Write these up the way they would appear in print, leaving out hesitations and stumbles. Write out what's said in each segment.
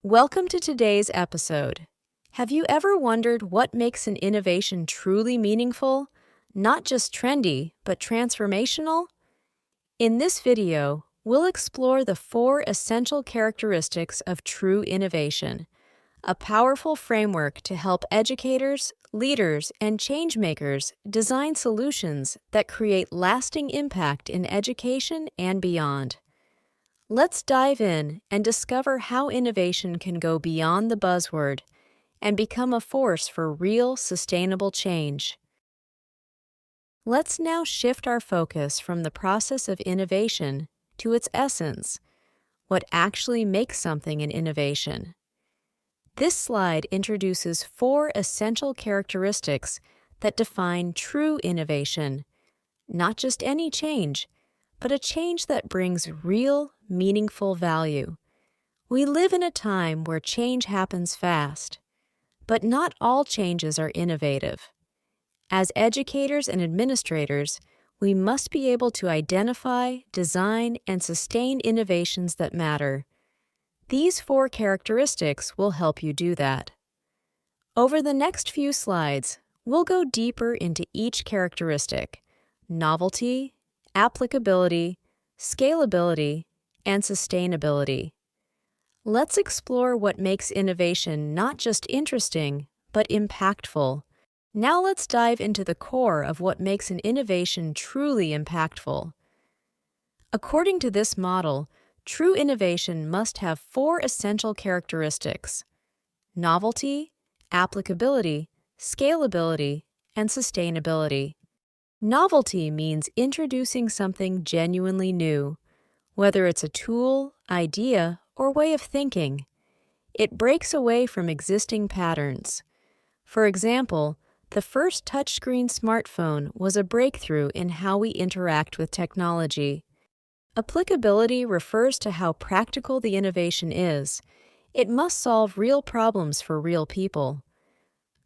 Welcome to today's episode. Have you ever wondered what makes an innovation truly meaningful? Not just trendy, but transformational? In this video, we'll explore the 4 essential characteristics of true innovation, a powerful framework to help educators, leaders, and changemakers design solutions that create lasting impact in education and beyond. Let's dive in and discover how innovation can go beyond the buzzword and become a force for real, sustainable change. Let's now shift our focus from the process of innovation to its essence, what actually makes something an innovation. This slide introduces 4 essential characteristics that define true innovation, not just any change, but a change that brings real, meaningful value. We live in a time where change happens fast, but not all changes are innovative. As educators and administrators, we must be able to identify, design, and sustain innovations that matter. These 4 characteristics will help you do that. Over the next few slides, we'll go deeper into each characteristic: novelty, applicability, scalability, and sustainability. Let's explore what makes innovation not just interesting, but impactful. Now let's dive into the core of what makes an innovation truly impactful. According to this model, true innovation must have 4 essential characteristics: novelty, applicability, scalability, and sustainability. Novelty means introducing something genuinely new, whether it's a tool, idea, or way of thinking. It breaks away from existing patterns. For example, the first touchscreen smartphone was a breakthrough in how we interact with technology. Applicability refers to how practical the innovation is. It must solve real problems for real people.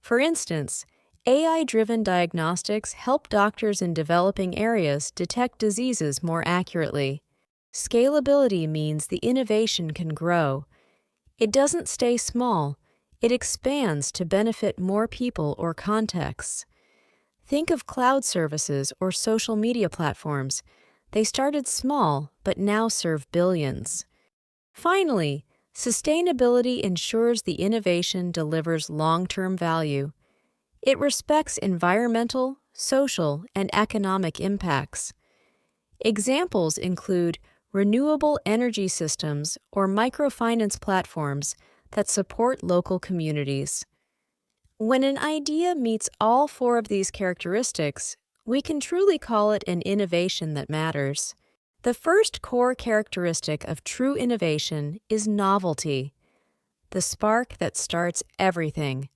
For instance, AI-driven diagnostics help doctors in developing areas detect diseases more accurately. Scalability means the innovation can grow. It doesn't stay small. It expands to benefit more people or contexts. Think of cloud services or social media platforms. They started small, but now serve billions. Finally, sustainability ensures the innovation delivers long-term value. It respects environmental, social, and economic impacts. Examples include renewable energy systems or microfinance platforms that support local communities. When an idea meets all 4 of these characteristics, we can truly call it an innovation that matters. The first core characteristic of true innovation is novelty, the spark that starts everything.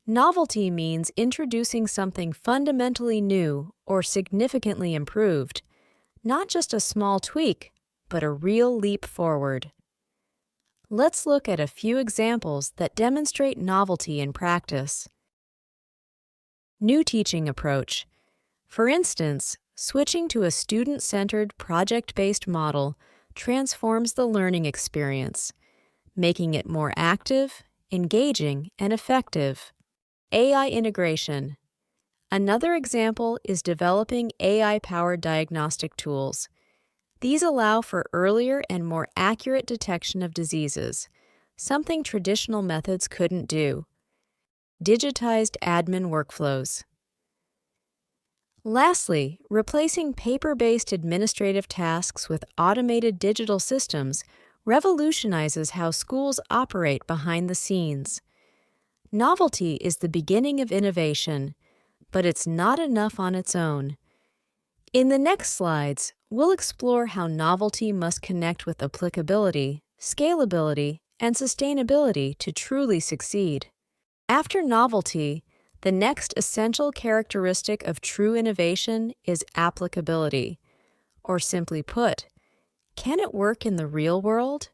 Novelty means introducing something fundamentally new or significantly improved, not just a small tweak, but a real leap forward. Let's look at a few examples that demonstrate novelty in practice. New teaching approach. For instance, switching to a student-centered, project-based model transforms the learning experience, making it more active, engaging, and effective. AI integration. Another example is developing AI-powered diagnostic tools. These allow for earlier and more accurate detection of diseases, something traditional methods couldn't do. Digitized admin workflows. Lastly, replacing paper-based administrative tasks with automated digital systems revolutionizes how schools operate behind the scenes. Novelty is the beginning of innovation, but it's not enough on its own. In the next slides, we'll explore how novelty must connect with applicability, scalability, and sustainability to truly succeed. After novelty, the next essential characteristic of true innovation is applicability, or simply put, can it work in the real world?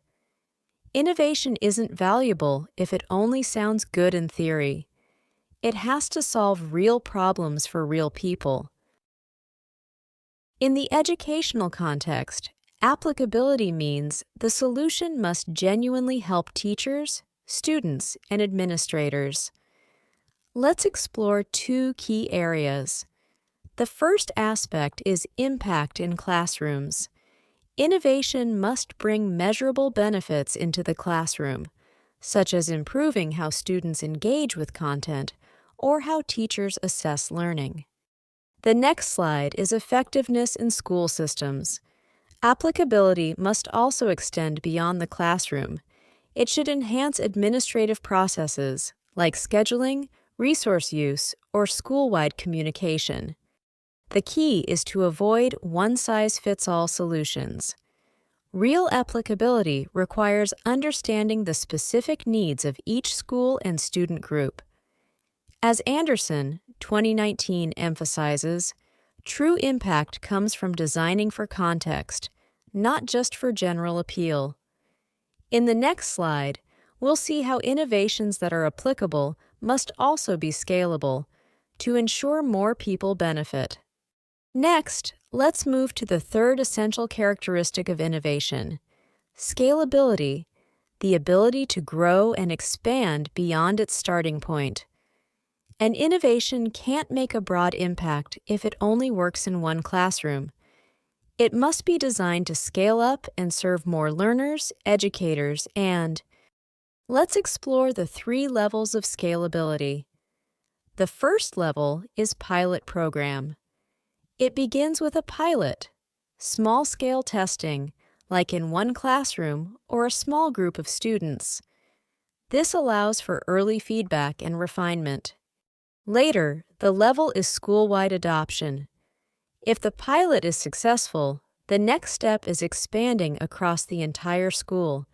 Innovation isn't valuable if it only sounds good in theory. It has to solve real problems for real people. In the educational context, Applicability means the solution must genuinely help teachers, students, and administrators. Let's explore two key areas. The first aspect is impact in classrooms. Innovation must bring measurable benefits into the classroom, such as improving how students engage with content or how teachers assess learning. The next slide is effectiveness in school systems. Applicability must also extend beyond the classroom. It should enhance administrative processes like scheduling, resource use, or school-wide communication. The key is to avoid one-size-fits-all solutions. Real applicability requires understanding the specific needs of each school and student group. As Anderson, 2019, emphasizes, true impact comes from designing for context, not just for general appeal. In the next slide, we'll see how innovations that are applicable must also be scalable to ensure more people benefit. Next, let's move to the third essential characteristic of innovation: scalability, the ability to grow and expand beyond its starting point. An innovation can't make a broad impact if it only works in one classroom. It must be designed to scale up and serve more learners, educators, and let's explore the three levels of scalability. The first level is pilot program. It begins with a pilot, small-scale testing, like in one classroom or a small group of students. This allows for early feedback and refinement. Later, the level is school-wide adoption. If the pilot is successful, the next step is expanding across the entire school,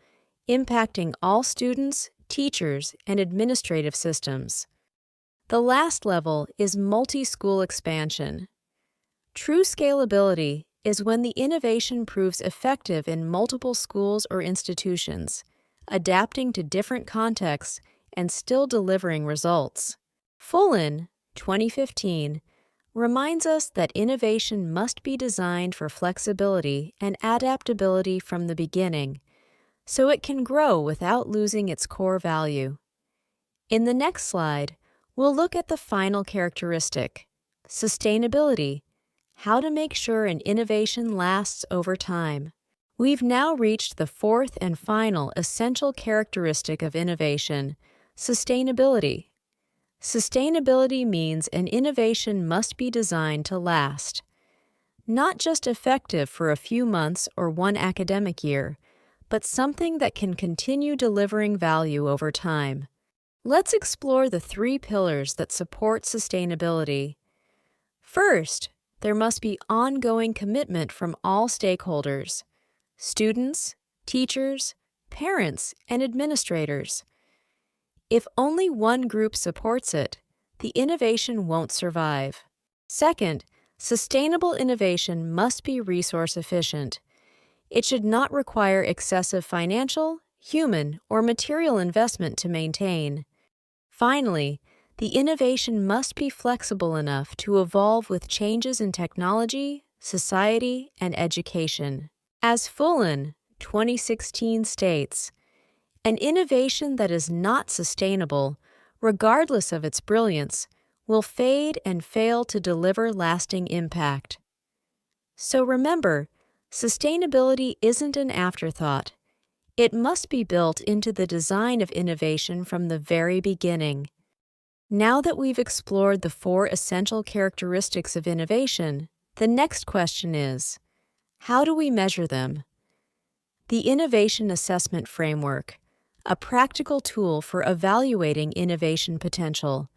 impacting all students, teachers, and administrative systems. The last level is multi-school expansion. True scalability is when the innovation proves effective in multiple schools or institutions, adapting to different contexts and still delivering results. Fullen, 2015, reminds us that innovation must be designed for flexibility and adaptability from the beginning, so it can grow without losing its core value. In the next slide, we'll look at the final characteristic: sustainability, how to make sure an innovation lasts over time. We've now reached the fourth and final essential characteristic of innovation: sustainability. Sustainability means an innovation must be designed to last. Not just effective for a few months or one academic year, but something that can continue delivering value over time. Let's explore the three pillars that support sustainability. First, there must be ongoing commitment from all stakeholders: students, teachers, parents, and administrators. If only one group supports it, the innovation won't survive. Second, sustainable innovation must be resource efficient. It should not require excessive financial, human, or material investment to maintain. Finally, the innovation must be flexible enough to evolve with changes in technology, society, and education. As Fullen, 2016, states, an innovation that is not sustainable, regardless of its brilliance, will fade and fail to deliver lasting impact. So remember, sustainability isn't an afterthought. It must be built into the design of innovation from the very beginning. Now that we've explored the four essential characteristics of innovation, the next question is, how do we measure them? The Innovation Assessment Framework, a practical tool for evaluating innovation potential.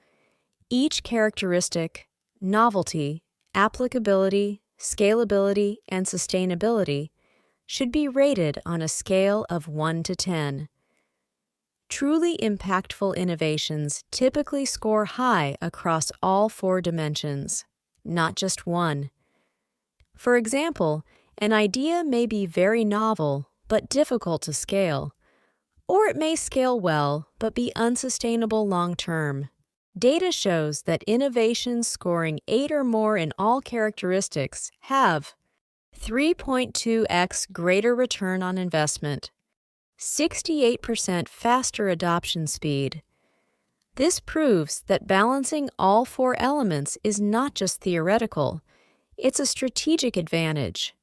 Each characteristic, novelty, applicability, scalability, and sustainability should be rated on a scale of 1 to 10. Truly impactful innovations typically score high across all four dimensions, not just one. For example, an idea may be very novel but difficult to scale, or it may scale well but be unsustainable long-term. Data shows that innovations scoring 8 or more in all characteristics have 3.2x greater return on investment, 68% faster adoption speed. This proves that balancing all four elements is not just theoretical, it's a strategic advantage.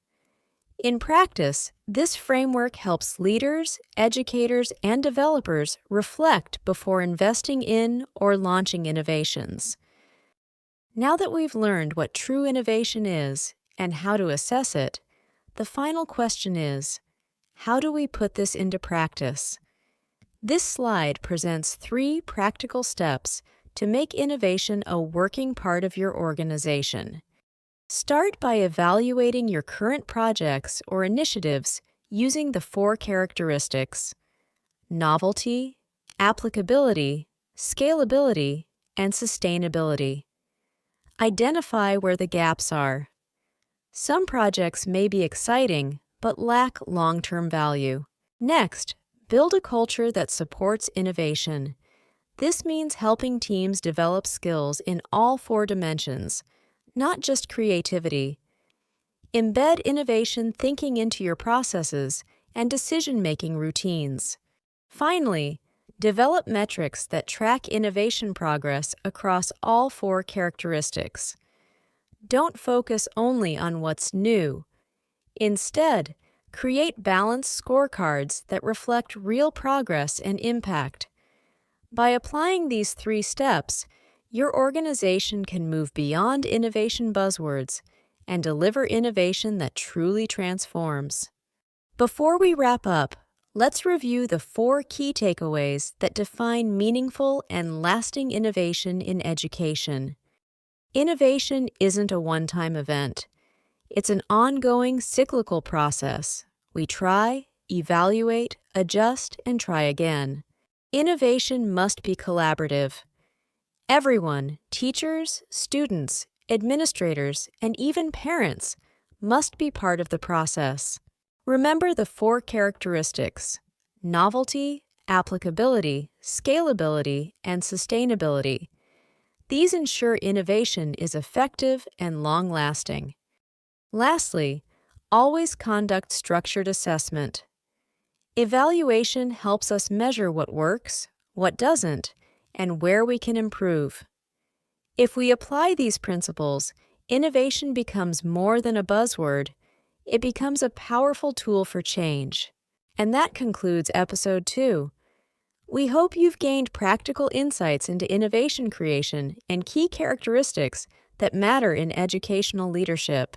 In practice, this framework helps leaders, educators, and developers reflect before investing in or launching innovations. Now that we've learned what true innovation is and how to assess it, the final question is, how do we put this into practice? This slide presents 3 practical steps to make innovation a working part of your organization. Start by evaluating your current projects or initiatives using the 4 characteristics: novelty, applicability, scalability, and sustainability. Identify where the gaps are. Some projects may be exciting but lack long-term value. Next, build a culture that supports innovation. This means helping teams develop skills in all 4 dimensions, not just creativity. Embed innovation thinking into your processes and decision-making routines. Finally, develop metrics that track innovation progress across all 4 characteristics. Don't focus only on what's new. Instead, create balanced scorecards that reflect real progress and impact. By applying these 3 steps, your organization can move beyond innovation buzzwords and deliver innovation that truly transforms. Before we wrap up, let's review the 4 key takeaways that define meaningful and lasting innovation in education. Innovation isn't a one-time event. It's an ongoing cyclical process. We try, evaluate, adjust, and try again. Innovation must be collaborative. Everyone, teachers, students, administrators, and even parents, must be part of the process. Remember the 4 characteristics: novelty, applicability, scalability, and sustainability. These ensure innovation is effective and long-lasting. Lastly, always conduct structured assessment. Evaluation helps us measure what works, what doesn't, and where we can improve. If we apply these principles, innovation becomes more than a buzzword. It becomes a powerful tool for change. And that concludes Episode 2. We hope you've gained practical insights into innovation creation and key characteristics that matter in educational leadership.